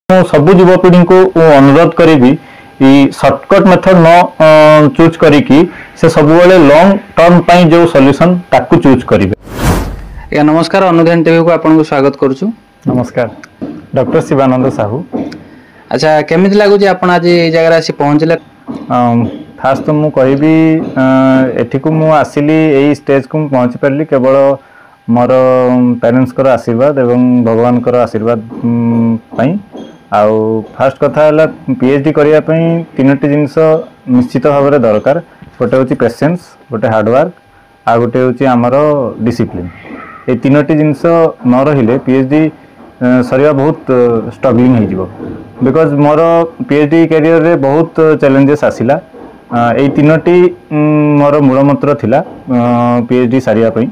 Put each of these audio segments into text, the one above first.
ସବୁ ଯୁବପିଢ଼ୀଙ୍କୁ ଅନୁରୋଧ କରିବି सर्टकट मेथड न चूज करिकी से सबुबले लॉन्ग टर्म पाई जो सॉल्यूशन ताकू चूज करिवे। या नमस्कार, अनुध्यान टीवी को आपन को स्वागत करूछु। नमस्कार, डॉक्टर शिवानंद साहू। अच्छा, केमिति लागु जे आपन आज ए जगह आसी पहुंचले? खास तो मु कहबी एठी को मु आसिली एई स्टेज को पहुंच परली केवल मोर पेरेंट्स कर आशीर्वाद एवं भगवान कर आशीर्वाद पई। आउ फास्ट कथा है पीएचडी करिया पई तीनटी जिनस निश्चित भाव में दरकार। गोटे हूँ पेशेंस, गोटे हार्डवर्क, आ गोटे हूँ आमर डिसिप्लिन। ये तीनटी जिनस न रहिले पीएचडी सरिया बहुत स्ट्रगलिंग हो, बिकॉज मोर पीएचडी कैरियर रे बहुत चैलेंजेस आसिला। ये तीनटी मोर मूल मंत्र थिला पीएचडी सारिया पई।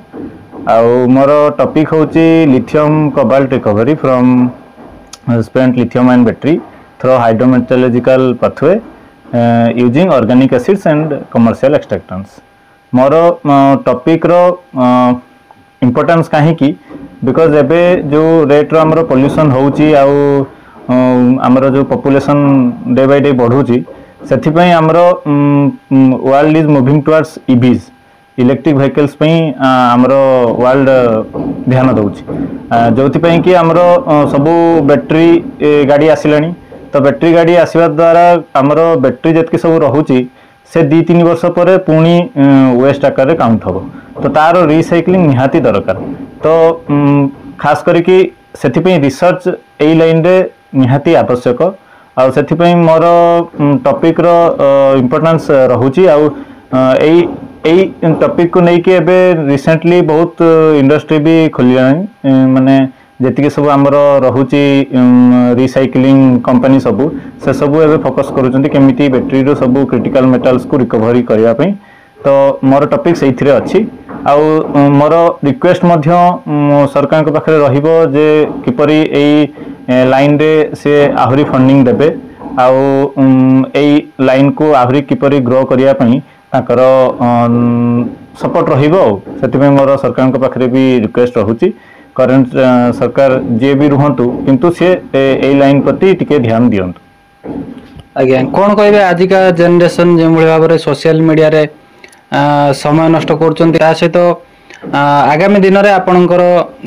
आउ मोर टॉपिक हूँ lithium cobalt recovery from spent lithium ion battery through hydrometallurgical pathway using organic acids and commercial extractants। More topic रो इम्पोर्टेंस कहीं की बिकॉज एबे जो रेट रो हमरो पोल्यूशन होउची आउ हमरो जो पॉपुलेशन डे बाय डे बढ़ुची सेथि पई हमरो world is moving towards EVs electric vehicles पे आमरो वर्ल्ड ध्यान दउची, जोथि कि आमरो सबू बैटरी गाड़ी आसिलानी। तो बैटरी गाड़ी आसवा द्वारा आमरो बैटरी जतकी सब रहुची से 2-3 वर्ष पर पुणी वेस्ट आकार रे काउंट हबो। तो तार रिसाइक्लिंग निहाती दरकार। तो खास करिकी सेथि पई रिसर्च ए लाइन रे निहाती आवश्यक। आ सेथि पई मोर टॉपिक रो इंपोर्टेंस रहुची। आ टॉपिक को नहीं कि एबे रिसेंटली बहुत इंडस्ट्री भी खोलिलानी, माने जेतिके सब आमर रहुची रिसाइक्लिंग कंपनी सबू से सबू एबे फोकस करूचंती केमिति बैटरी रो सबू क्रिटिकल मेटल्स को रिकवरी करिया पई। तो मोर टॉपिक सेइथिरे अछि। आउ मोर रिक्वेस्ट मध्य सरकार के पाखरे रहिबो जे किपरि एई लाइन रे से आहुरी फंडिंग देबे आउ एई लाइन को आहुरी किपरि ग्रो करिया पई ताकर सपोर्ट रहिबो। सेति मोर सरकार के पाखरे भी रिक्वेस्ट रहुची करंट सरकार जे भी रुहंतु किंतु से ए लाइन प्रति टिके ध्यान दियंतु। आज्ञा कोन कहबे आजिका जनरेशन जे मुळे भाबरे सोशल मीडिया रे समय नष्ट करचंती, ता सहित आगामी दिन रे आपनकर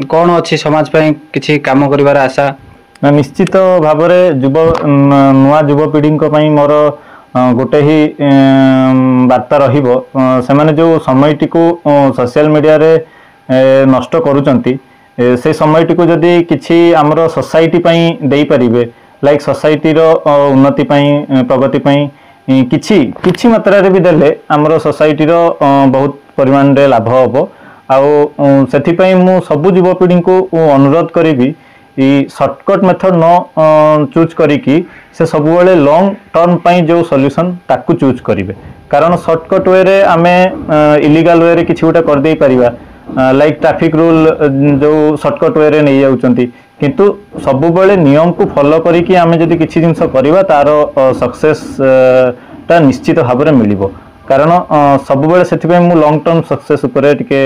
कोन अछि समाज पय किछि काम करिवार आशा? निश्चित भाबरे नुआ युवपीढ़ी पई मोर गोटे ही वार्ता रहिबो। से माने जो समयटी को सोशल मीडिया रे नष्ट करूचंती से समयटी को जदि किछि हमरो सोसाइटी पई देई परिबे, लाइक सोसाइटी रो उन्नति पई प्रगति पई किछि किछि मात्रा रे भी देले हमरो सोसाइटी रो बहुत परिमाण रे लाभ होबो। आउ सेथि पई मु सब युवपीढ़ी को अनुरोध करिबी सर्टकट मेथड न चूज करिकी से सबुबले लॉन्ग टर्म पाई जो सॉल्यूशन ताकू चूज करिवे। कारण सर्टकट वे रे आमे इलीगल वे रे किछि गोटे कर देई परिबा, लाइक ट्रैफिक रूल जो सर्टकट वे रे नै जाउचंती, किंतु सबुबले नियम को फॉलो करिकी आमे जदि किछि जिंस करिबा तारो सक्सेस ता निश्चित भाव में मिलिबो। कारण सबुबले सेथिपई मु लॉन्ग टर्म सक्सेस उपरे टिके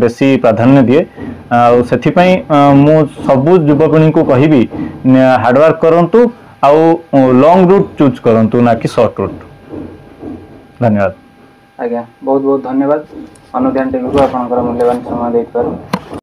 बेसी प्राधान्य दिए। सेथिपई मु सबु युवपीढ़ी को कहिबी हार्डवर्क करंतु आउ लॉन्ग रूट चूज करंतु ना कि शॉर्ट रूट। धन्यवाद। आज्ञा बहुत बहुत धन्यवाद अनुध्यान टीवी को आपनकर मूल्यवान समय देइथार।